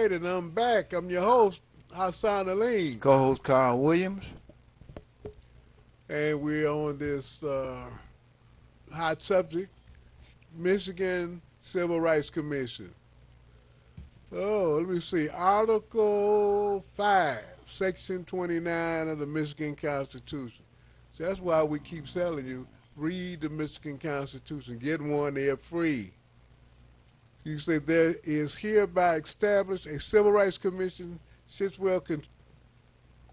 right, and I'm back. I'm your host, Hassan Aline, Co-host Carl Williams. and we're on this hot subject, Michigan Civil Rights Commission. Oh, let me see. Article 5, Section 29 of the Michigan Constitution. So that's why we keep telling you, read the Michigan Constitution. Get one, they're free. You say there is hereby established a Civil Rights Commission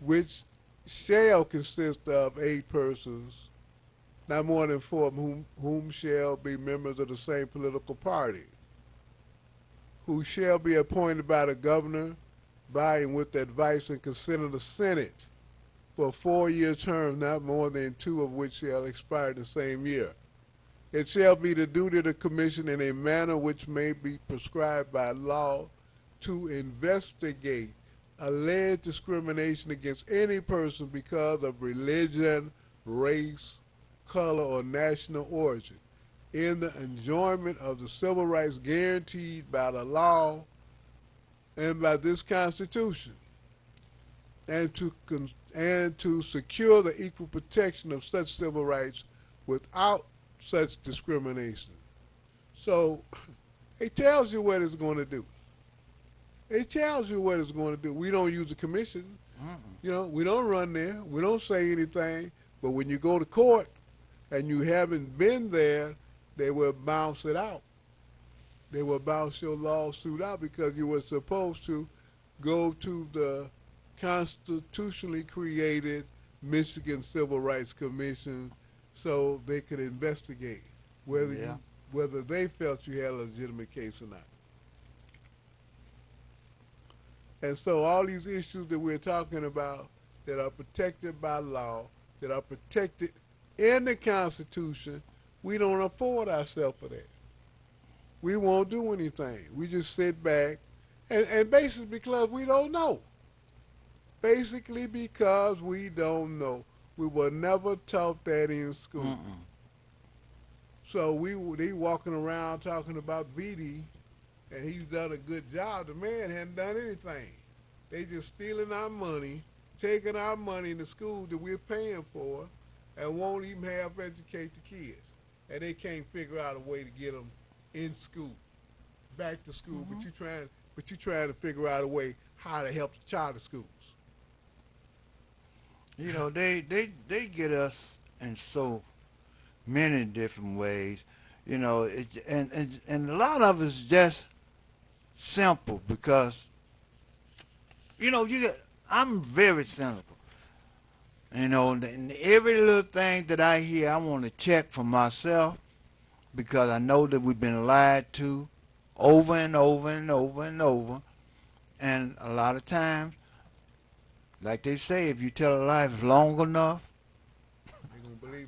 which shall consist of 8 persons, not more than 4 of whom shall be members of the same political party, who shall be appointed by the governor by and with the advice and consent of the Senate for a 4-year term, not more than 2 of which shall expire the same year. It shall be the duty of the commission in a manner which may be prescribed by law to investigate alleged discrimination against any person because of religion, race, color, or national origin in the enjoyment of the civil rights guaranteed by the law and by this Constitution, and to secure the equal protection of such civil rights without such discrimination. So it tells you what it's going to do. It tells you what it's going to do. We don't use the commission. We don't run there. We don't say anything. But when you go to court and you haven't been there, they will bounce it out. They will bounce your lawsuit out because you were supposed to go to the constitutionally created Michigan Civil Rights Commission so they could investigate whether they felt you had a legitimate case or not. And so all these issues that we're talking about that are protected by law, that are protected in the Constitution, we don't afford ourselves for that. We won't do anything. We just sit back, and basically because we don't know. Basically because we don't know. We were never taught that in school. So they walking around talking about VD, and he's done a good job. The man hadn't done anything. They just stealing our money, taking our money in the school that we're paying for, and won't even half educate the kids. And they can't figure out a way to get them in school, back to school. But you trying to figure out a way how to help the charter schools. You know, they get us in so many different ways. You know, and a lot of it's just simple because, I'm very cynical. And every little thing that I hear, I want to check for myself because I know that we've been lied to over and over and over and over. And a lot of times, like they say, if you tell a lie long enough,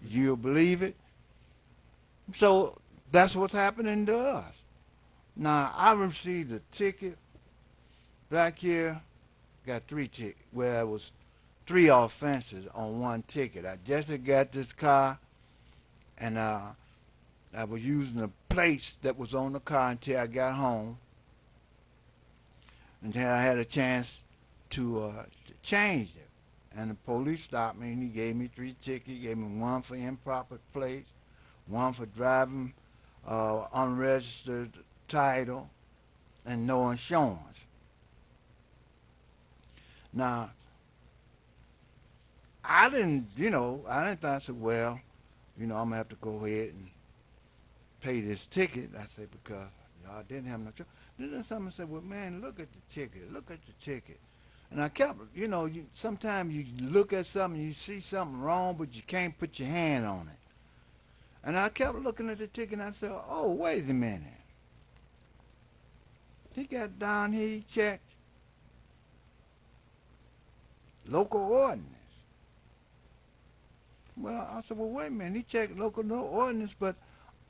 you'll believe it. So that's what's happening to us. Now, I received a ticket back here, got 3 tickets, where it was 3 offenses on 1 ticket. I just got this car, and I was using the plates that was on the car until I got home. And then I had a chance to change it. And the police stopped me, and he gave me 3 tickets. He gave me 1 for improper plates, 1 for driving unregistered title, and no insurance. Now, I didn't think, I said, well, I'm going to have to go ahead and pay this ticket. I said, because I didn't have no choice. Then someone said, well, man, look at the ticket. And I kept, sometimes you look at something, you see something wrong, but you can't put your hand on it. And I kept looking at the ticket, and I said, oh, wait a minute. He got down here, he checked local ordinance. Well, I said, well, wait a minute. He checked local ordinance, but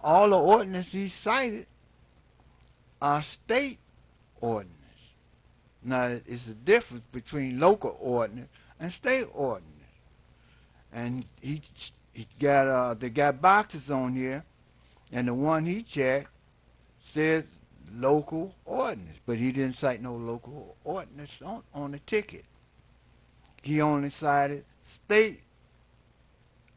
all the ordinance he cited are state ordinance. Now, it's a difference between local ordinance and state ordinance. And they got boxes on here, and the one he checked says local ordinance, but he didn't cite no local ordinance on the ticket. He only cited state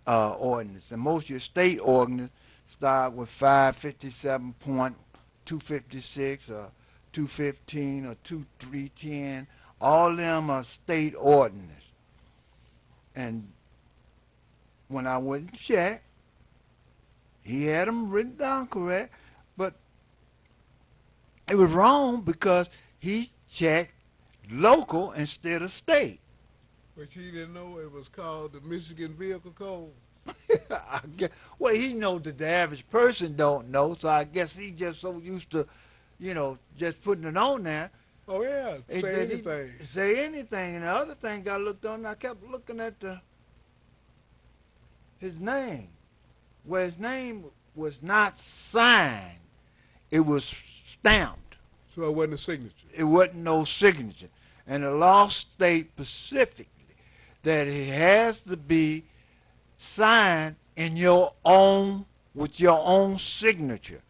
ordinance, and most of your state ordinance start with 557.256 or 215 or 2310. All of them are state ordinance. And when I went and checked, he had them written down correct, but it was wrong because he checked local instead of state. But he didn't know it was called the Michigan Vehicle Code. I guess, well, he knows that the average person don't know, so I guess he just so used to, just putting it on there. Oh yeah, It say did anything. say anything. And the other thing I looked on, I kept looking at his name, where his name was not signed. It was stamped. So it wasn't a signature. It wasn't no signature. And the law states specifically that it has to be signed in with your own signature.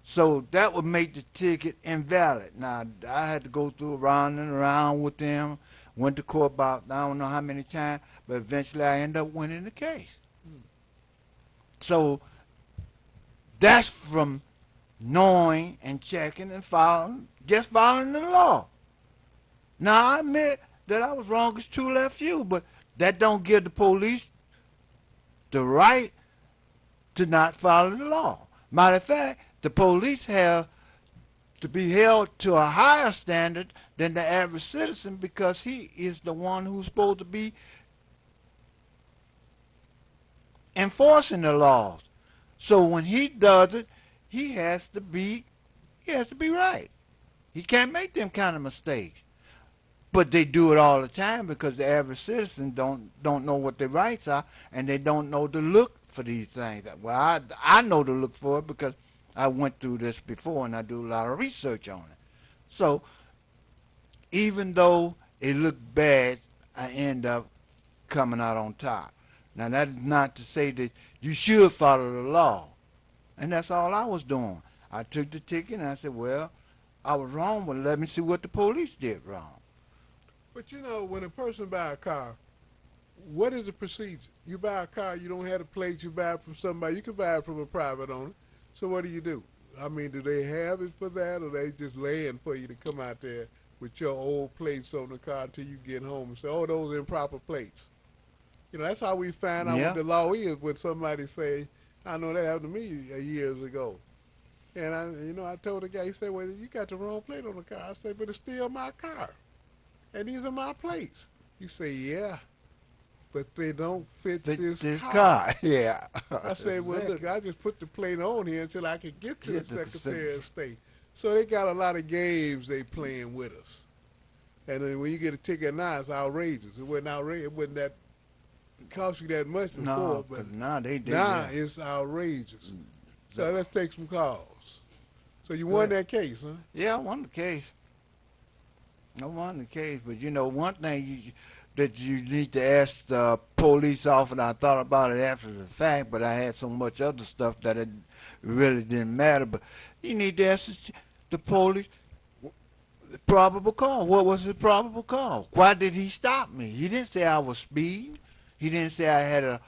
So that would make the ticket invalid. Now, I had to go through around and around with them, went to court about I don't know how many times, but eventually I ended up winning the case. So that's from knowing and checking and following the law. Now, I admit that I was wrong as two left few, but that don't give the police the right to not follow the law. Matter of fact, the police have to be held to a higher standard than the average citizen because he is the one who's supposed to be enforcing the laws. So when he does it, he has to be right. He can't make them kind of mistakes. But they do it all the time because the average citizen don't know what their rights are, and they don't know to look for these things. Well, I know to look for it because I went through this before, and I do a lot of research on it. So even though it looked bad, I end up coming out on top. Now, that is not to say that you should follow the law. And that's all I was doing. I took the ticket, and I said, well, I was wrong, but let me see what the police did wrong. But when a person buy a car, what is the procedure? You buy a car, you don't have the plates, you buy it from somebody. You can buy it from a private owner. So what do? I mean, do they have it for that, or they just laying for you to come out there with your old plates on the car until you get home and say, oh, those are improper plates? That's how we find out Yeah. what the law is when somebody say, I know that happened to me years ago. And I told the guy, he said, well, you got the wrong plate on the car. I said, but it's still my car. And these are my plates. You say, yeah, but they don't fit this car. Yeah. I said, well, look, I just put the plate on here until I can get to the Get to the Secretary of State. So they got a lot of games they playing with us. And then when you get a ticket now, it's outrageous. It wasn't outrageous. It wasn't that cost you that much before, No, but now they did. now Yeah. it's outrageous. So let's take some calls. So you won Go ahead. that case, huh? Yeah, I won the case. But one thing that you need to ask the police officer, I thought about it after the fact, but I had so much other stuff that it really didn't matter. But you need to ask the police the probable cause. What was the probable cause? Why did he stop me? He didn't say I was speeding. He didn't say I had a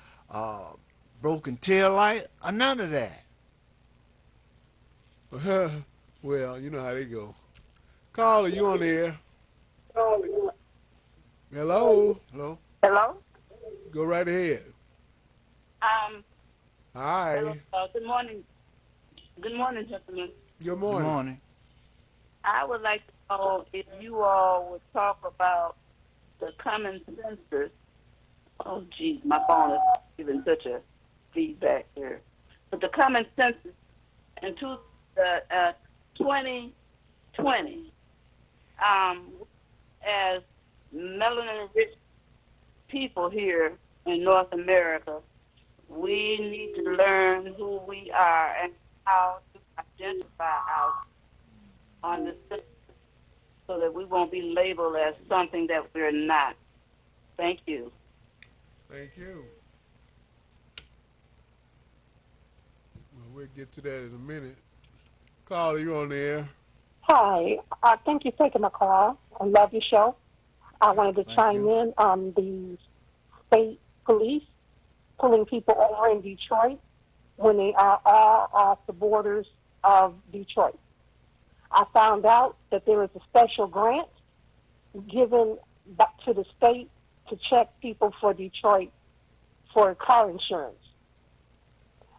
broken tail light or none of that. Well, you know how they go. Caller, you on the air? Hello? Hello? Hello? Go right ahead. Hi. Hello. Good morning. Good morning, gentlemen. Good Good morning. morning. I would like to know if you all would talk about the common census. Oh, geez, my phone is giving such a feedback here. But the common census in 2020, as melanin-rich people here in North America, we need to learn who we are and how to identify on the census so that we won't be labeled as something that we're not. Thank you. Thank you. Well, we'll get to that in a minute. Caller, you're on the air. Hi. Thank you for taking my call. I love your show. I wanted to Thank chime you. in on the state police pulling people over in Detroit when they are all off the borders of Detroit. I found out that there is a special grant given back to the state to check people for Detroit for car insurance.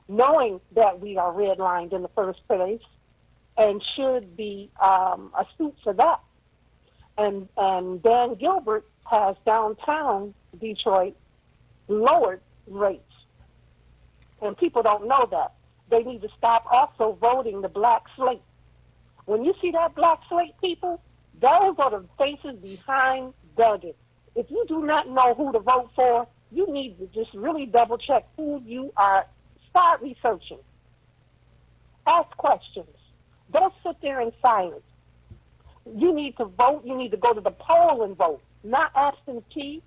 Knowing that we are redlined in the first place and should be a suit for that. And Dan Gilbert has downtown Detroit lowered rates. And people don't know that. They need to stop also voting the black slate. When you see that black slate, people, those are the faces behind delegates. If you do not know who to vote for, you need to just really double check who you are. Start researching. Ask questions. Don't sit there in silence. You need to vote. You need to go to the poll and vote, not absentee,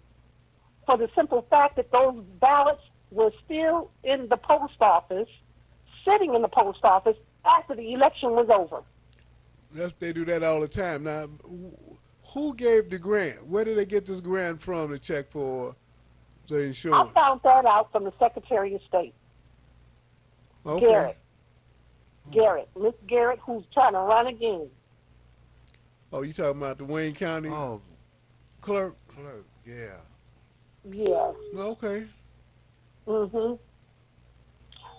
for the simple fact that those ballots were still in the post office, sitting in the post office after the election was over. They do that all the time. Now, who gave the grant? Where did they get this grant from to check for the I insurance? found that out from the Secretary of State, Okay. Miss Garrett, who's trying to run again. Oh, you talking about the Wayne County Oh, clerk? clerk, yeah. Yes. Okay. Mhm.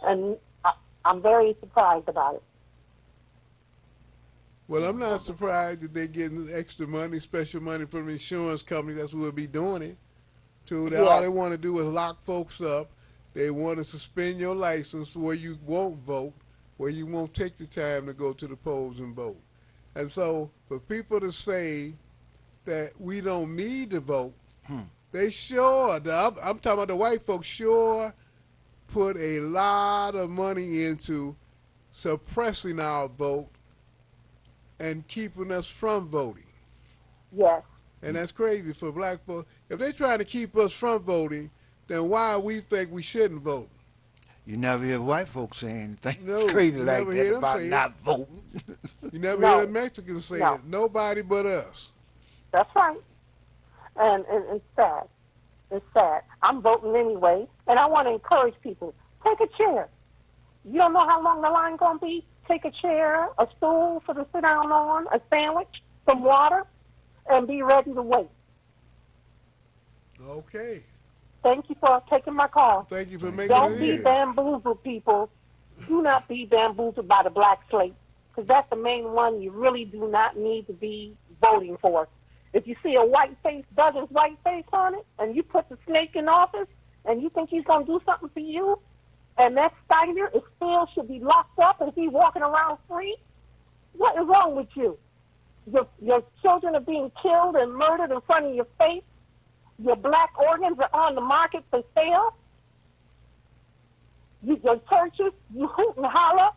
And I'm very surprised about it. Well, I'm not surprised that they're getting extra money, special money from the insurance company. That's what will be doing it. Too. All Yeah. they want to do is lock folks up. They want to suspend your license where you won't vote, where you won't take the time to go to the polls and vote. And so for people to say that we don't need to vote, they sure, I'm talking about the white folks, sure put a lot of money into suppressing our vote and keeping us from voting. Yes. And that's crazy for black folks. If they're trying to keep us from voting, then why we think we shouldn't vote? You never hear white folks say anything No, crazy you like never that hear them about say it. not voting. You never No. hear the Mexicans say No. it. Nobody but us. That's right. And it's sad. It's sad. I'm voting anyway, and I want to encourage people. Take a chair. You don't know how long the line going to be? Take a chair, a stool for to sit down on, a sandwich, some water, and be ready to wait. Okay. Thank you for taking my call. Thank you for making Don't it be in. bamboozled, people. Do not be bamboozled by the black slate, because that's the main one you really do not need to be voting for. If you see a white face, Douglas white face on it, and you put the snake in office, and you think he's going to do something for you, and that Steiner is still should be locked up and he's walking around free, what is wrong with you? Your children are being killed and murdered in front of your face. Your black organs are on the market for sale. Your churches, you hoot and holler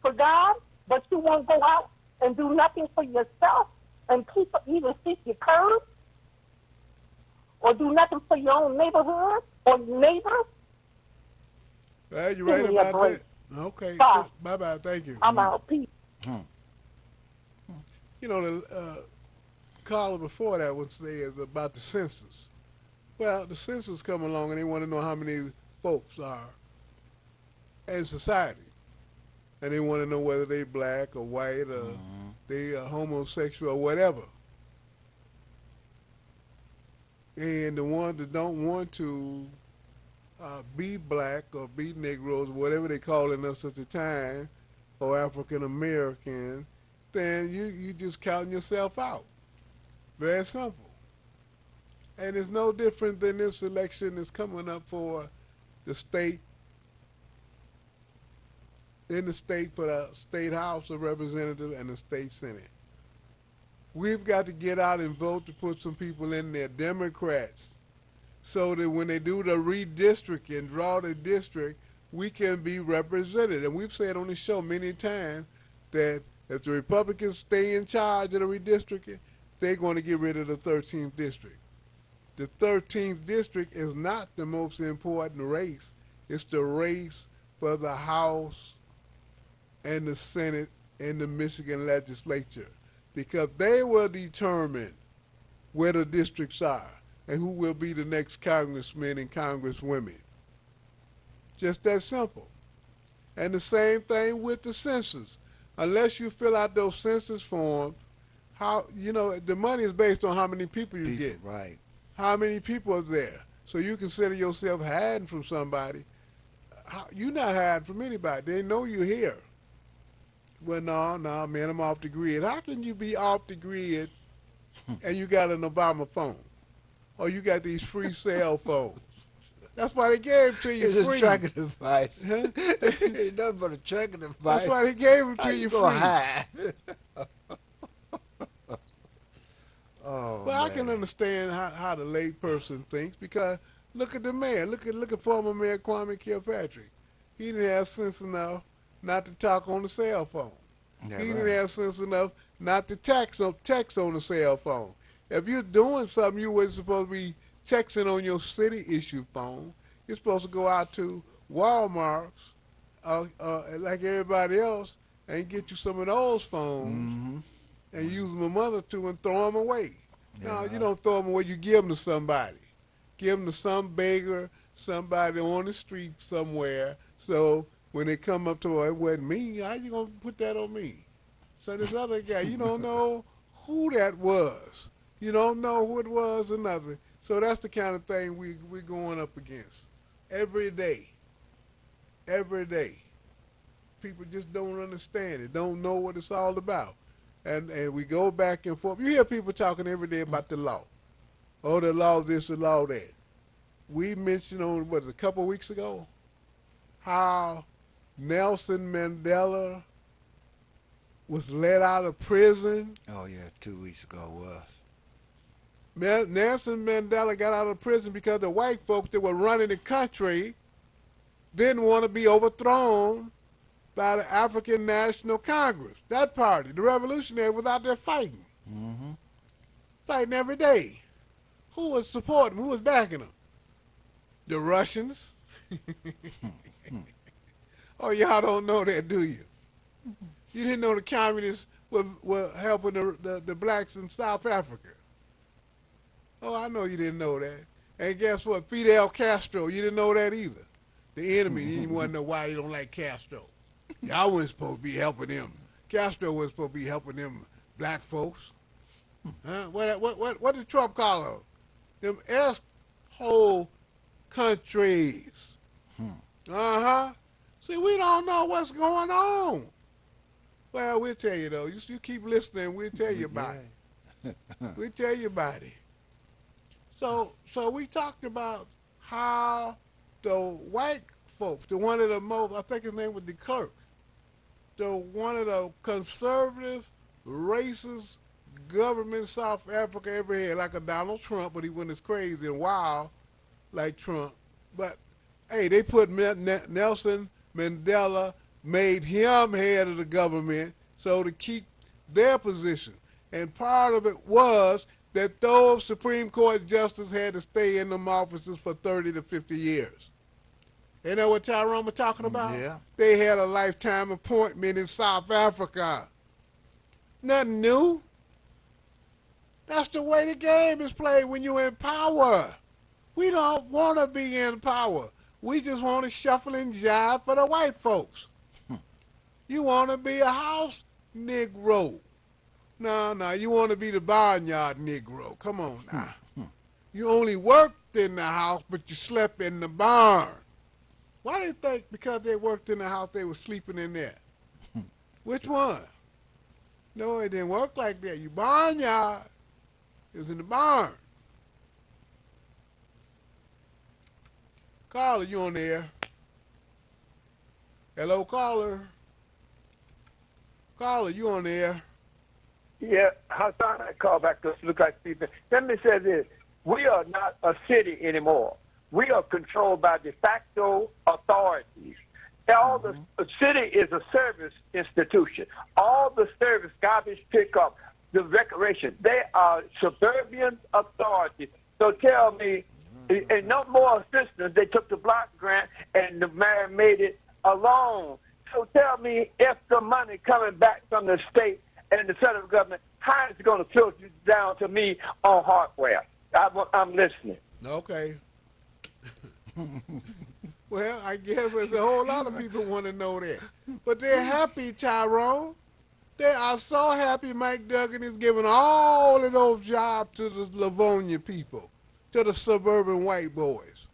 for God, but you won't go out and do nothing for yourself and even seek your curb or do nothing for your own neighborhood or neighbors. You're Give right me a about break. that. Okay. Bye. Bye-bye. Thank you. I'm out. Peace. You know, the caller before that one says about the census. Well, the census come along and they want to know how many folks are in society. And they want to know whether they black or white or they are homosexual or whatever. And the ones that don't want to be black or be Negroes, whatever they calling us at the time, or African American, then you just counting yourself out. Very simple. And it's no different than this election that's coming up for the state, in the state for the state House of Representatives and the state Senate. We've got to get out and vote to put some people in there, Democrats, so that when they do the redistricting, draw the district, we can be represented. And we've said on the show many times that if the Republicans stay in charge of the redistricting, they're going to get rid of the 13th district. The 13th district is not the most important race. It's the race for the House and the Senate in the Michigan legislature because they will determine where the districts are and who will be the next congressmen and congresswomen. Just that simple. And the same thing with the census. Unless you fill out those census forms, how the money is based on how many people you get. Right. How many people are there? So you consider yourself hiding from somebody. You're not hiding from anybody. They know you're here. Well, no, man, I'm off the grid. How can you be off the grid and you got an Obama phone? Or you got these free cell phones? That's why they gave it to you It's free. a tracking device. Huh? Ain't nothing but a tracking device. That's why they gave it How to you free. gonna hide? Oh, Well, I man. can understand how the lay person thinks because look at the mayor. Look at former Mayor Kwame Kilpatrick. He didn't have sense enough not to talk on the cell phone. Yeah, He right. didn't have sense enough not to text on the cell phone. If you're doing something you weren't supposed to be texting on your city issue phone, you're supposed to go out to Walmart's like everybody else and get you some of those phones Mm-hmm. and use them a month or two and throw them away. No, Yeah. you don't throw them away. You give them to somebody. Give them to some beggar, somebody on the street somewhere. So when they come up to it wasn't me, how you going to put that on me? So this other guy, you don't know who that was. You don't know who it was or nothing. So that's the kind of thing we're going up against every day. Every day. People just don't understand it, don't know what it's all about. And we go back and forth. You hear people talking every day about the law. Oh, the law this, the law that. We mentioned a couple of weeks ago, how Nelson Mandela was let out of prison. Oh yeah, 2 weeks ago was. Nelson Mandela got out of prison because the white folks that were running the country didn't want to be overthrown by the African National Congress. That party, the revolutionary, was out there fighting. Mm-hmm. Fighting every day. Who was supporting them? Who was backing them? The Russians? Oh, y'all don't know that, do you? You didn't know the communists were helping the blacks in South Africa. Oh, I know you didn't know that. And guess what? Fidel Castro, you didn't know that either. The enemy, you didn't want to know why you don't like Castro. Y'all wasn't supposed to be helping them. Castro wasn't supposed to be helping them black folks. Huh? What did Trump call them? Them S-hole countries. Uh-huh. See, we don't know what's going on. Well, we'll tell you, though. You keep listening, we'll tell you about it. We'll tell you about it. So we talked about how the white folks, the one of the most, I think his name was de Klerk, one of the conservative, racist government South Africa ever had, like a Donald Trump, but he wasn't as crazy and wild like Trump. But, hey, they put Nelson Mandela, made him head of the government so to keep their position. And part of it was that those Supreme Court justices had to stay in them offices for 30 to 50 years. You know what Tyrone was talking about? Yeah. They had a lifetime appointment in South Africa. Nothing new. That's the way the game is played when you're in power. We don't want to be in power. We just want to shuffle and jive for the white folks. You want to be a house Negro. No, you want to be the barnyard Negro. Come on now. You only worked in the house, but you slept in the barn. Why do you think because they worked in the house, they were sleeping in there? Which one? No, it didn't work like that. You barnyard. It was in the barn. Caller, you on the air? Hello, caller. Caller, you on the air? Yeah, Hassan, I call back to look like people. Let me say this. We are not a city anymore. We are controlled by de facto authorities. All the city is a service institution. All the service, garbage pickup, the recreation, they are suburban authorities. So tell me, and no more assistance. They took the block grant and the mayor made it alone. So tell me, if the money coming back from the state and the federal government, how is it going to filter down to me on hardware? I'm listening. Okay. Well, I guess there's a whole lot of people want to know that. But they're happy, Tyrone. They are so happy Mike Duggan is giving all of those jobs to the Livonia people, to the suburban white boys.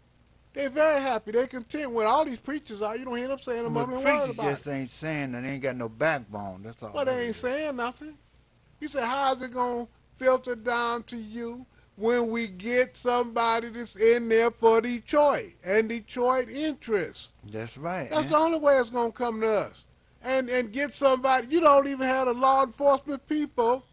They're very happy. They're content with all these preachers are. You don't hear them saying a But mumbling word preachers about just it. ain't saying that they ain't got no backbone. That's all. Well, that they ain't is. saying nothing. He said, how's it going to filter down to you when we get somebody that's in there for Detroit and Detroit interests? That's right. That's the only way it's going to come to us. And get somebody, you don't even have the law enforcement people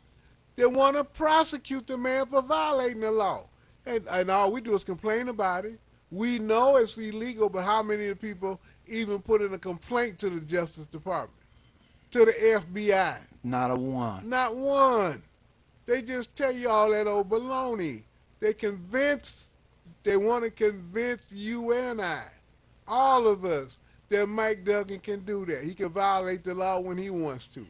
that want to prosecute the man for violating the law. And all we do is complain about it. We know it's illegal, but how many of the people even put in a complaint to the Justice Department, to the FBI? Not a one. Not one. They just tell you all that old baloney. They want to convince you and I, all of us, that Mike Duggan can do that. He can violate the law when he wants to.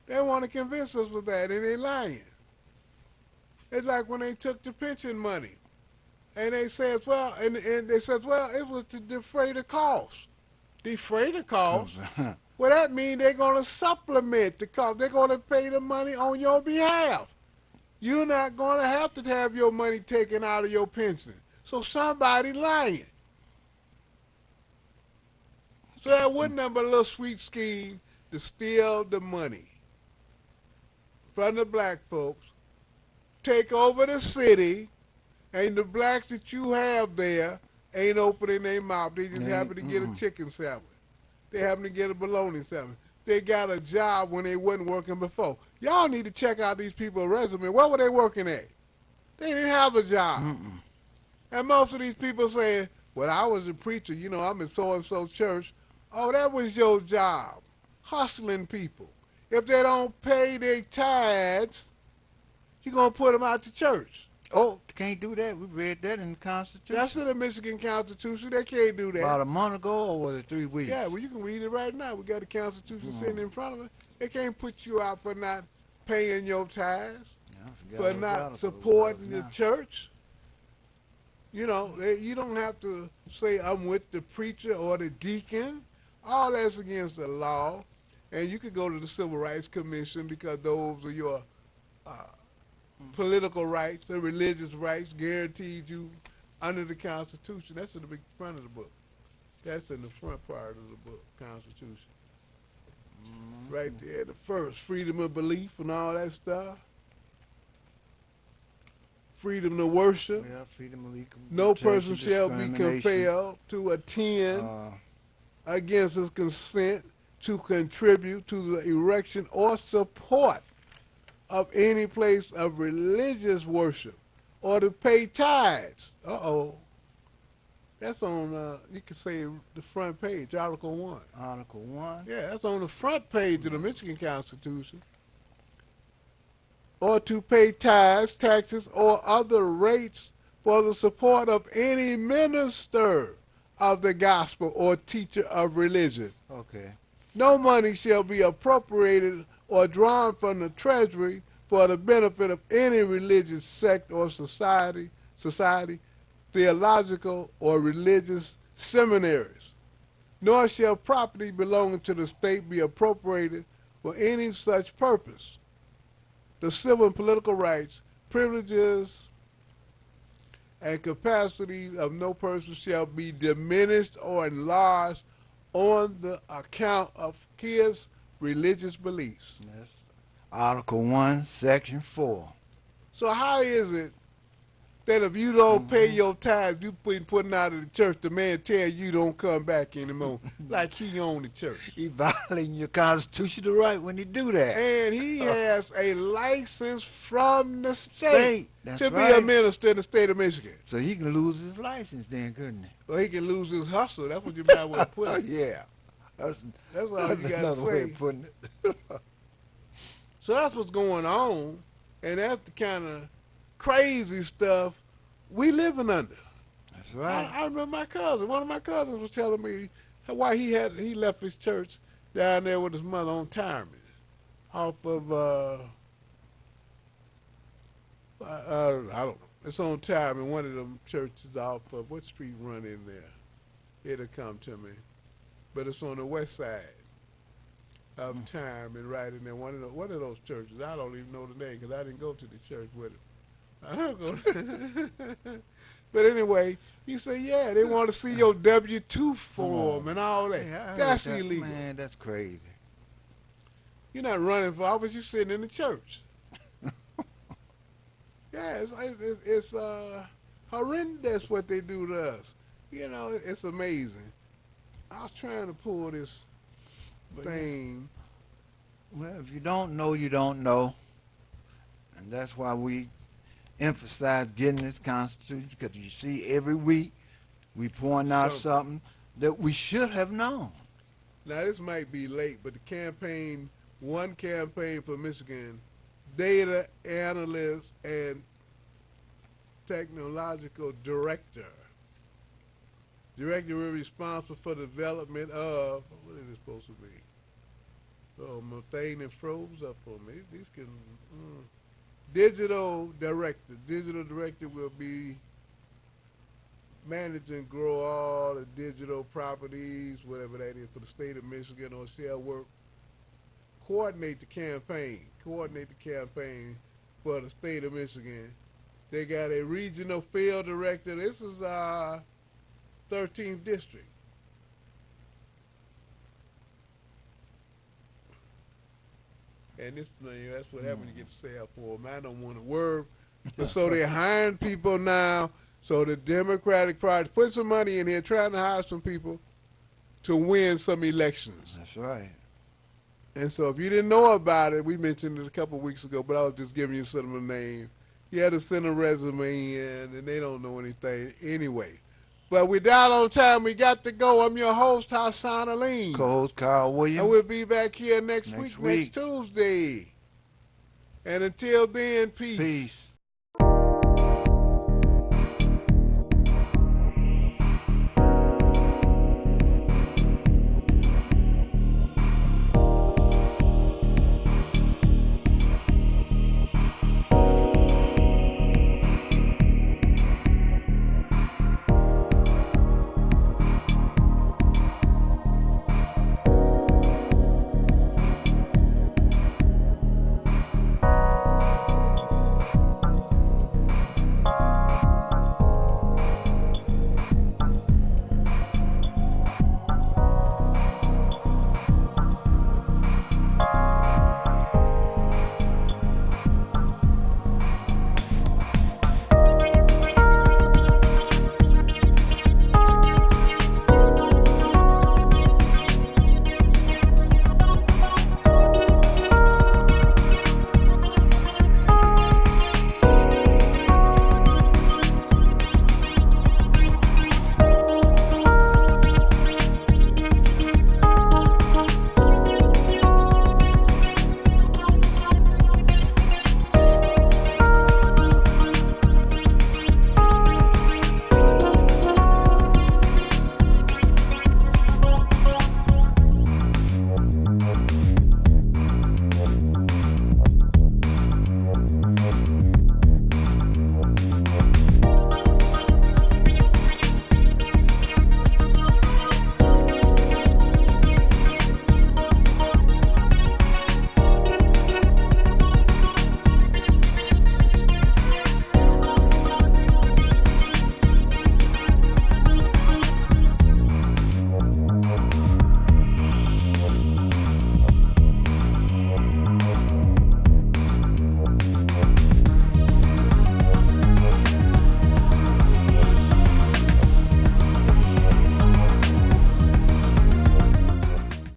They want to convince us with that, and they're lying. It's like when they took the pension money, and they said, well, and they said, well, it was to defray the cost. Defray the cost? Well, that means they're going to supplement the cost. They're going to pay the money on your behalf. You're not going to have your money taken out of your pension. So somebody lying. So that wasn't nothing but a little sweet scheme to steal the money from the black folks, take over the city, and the blacks that you have there ain't opening their mouth. They just happen to get a chicken sandwich. They happen to get a bologna sandwich. They got a job when they wasn't working before. Y'all need to check out these people's resume. Where were they working at? They didn't have a job. And most of these people saying, well, I was a preacher, I'm in so-and-so church. Oh, that was your job, hustling people. If they don't pay their tithes, you're going to put them out the church. Oh, can't do that. We read that in the Constitution. That's in the Michigan Constitution. They can't do that. About a month ago, or was it 3 weeks? Yeah, well, you can read it right now. We got the Constitution sitting in front of us. They can't put you out for not paying your tithes, for not supporting the church. You don't have to say, I'm with the preacher or the deacon. All that's against the law. And you could go to the Civil Rights Commission because those are your political rights and religious rights guaranteed you under the Constitution. That's in the big front of the book. That's in the front part of the book, Constitution. Right there, the first, freedom of belief and all that stuff. Freedom to worship. Yeah, freedom of equal No protection, person shall be discrimination. compelled to attend against his consent to contribute to the erection or support of any place of religious worship or to pay tithes. That's on, you can say the front page, Article 1. Article 1. Yeah, that's on the front page of the Michigan Constitution. Or to pay tithes, taxes, or other rates for the support of any minister of the gospel or teacher of religion. Okay. No money shall be appropriated or drawn from the treasury for the benefit of any religious sect or society, theological or religious seminaries. Nor shall property belonging to the state be appropriated for any such purpose. The civil and political rights, privileges, and capacities of no person shall be diminished or enlarged on the account of his religious beliefs. That's Article 1, Section 4. So how is it that if you don't pay your tithes, you been putting out of the church, the man tell you don't come back anymore, like he own the church? He violating your constitutional right when he do that. And he has a license from the state That's to be right. a minister in the state of Michigan. So he can lose his license then, couldn't he? Or he can lose his hustle. That's what you might want to put it. Yeah. That's That's all you got to another way say. of putting it. So that's what's going on, and that's the kind of crazy stuff we living under. That's right. I remember my cousin. One of my cousins was telling me why he left his church down there with his mother on Tyron, off of I don't know. It's on Tyron, one of them churches off of what street run in there. It'll come to me, but it's on the west side of Tyron, right in there. One of those churches. I don't even know the name because I didn't go to the church with him. I don't go. But anyway, he said, yeah, they want to see your W-2 form and all that. Yeah, That's illegal. Man, that's crazy. You're not running for office. You're sitting in the church. Yeah, it's horrendous what they do to us. You know, it's amazing. I was trying to pull this thing. Well, if you don't know, you don't know. And that's why we emphasize getting this Constitution, because you see every week we point out something that we should have known. Now, this might be late, but one campaign for Michigan, data analyst and technological director will be responsible for the development of, what is it supposed to be? Oh, my thing that froze up on me. These can, digital director will be manage and grow all the digital properties, whatever that is, for the state of Michigan, or shall work, coordinate the campaign for the state of Michigan. They got a regional field director. This is 13th district. And this, that's what happens when you get to say out for them. I don't want to work. But so they're hiring people now. So the Democratic Party put some money in here trying to hire some people to win some elections. That's right. And so if you didn't know about it, we mentioned it a couple of weeks ago, but I was just giving you some of the names. You had to send a resume in, and they don't know anything anyway. But we're down on time. We got to go. I'm your host, Hassan Aline. Co-host Carl Williams. And we'll be back here next week, next Tuesday. And until then, peace. Peace.